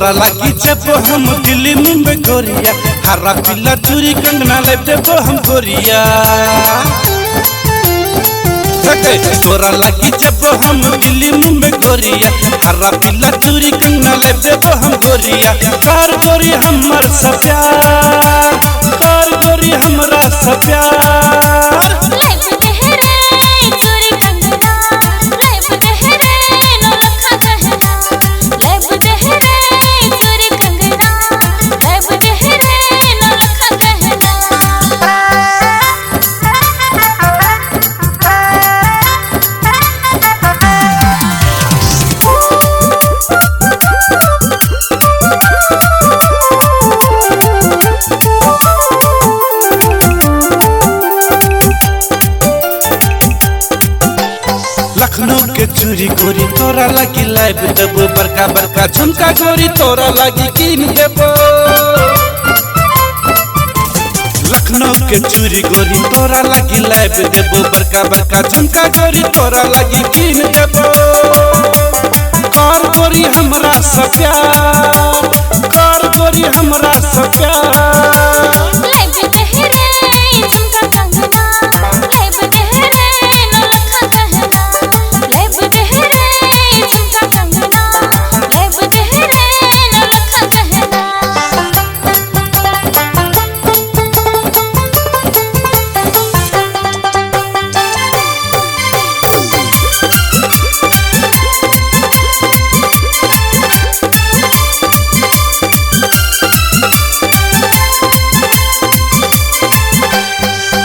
तोरा लागी जब हम दिल्ली मुंबई गोरिया हरा पीला चूड़ी कंगना ले देबो हम गोरिया तोरा लागी जब हम दिल्ली मुंबई गोरिया हरा पीला चूड़ी कंगना ले देबो हम गोरिया कार गोरी हमर सब प्यार कार गोरी हमरा सब प्यार लखनऊ के चूड़ी गोरी तोरा लागी लाइव देबो बड़का बड़का झुमका गोरी तोरा लागी कीन देबो लखनऊ के चूड़ी गोरी तोरा लागी लाइव देबो बड़का बड़का झुमका गोरी तोरा लागी कीन देबो कार गोरी हमरा सब प्यार कार गोरी हमरा सब प्यार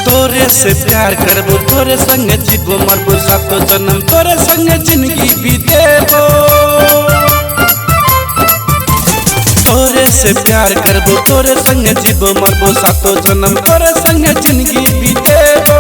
तोरे से प्यार करबो तोरे संग जीवो मरबो सातो जन्म तोरे संग जिंदगी भी देबो तोरे से प्यार करबो तोरे संग जीवो मरबो सातो जन्म तोरे संग जिंदगी भी देबो।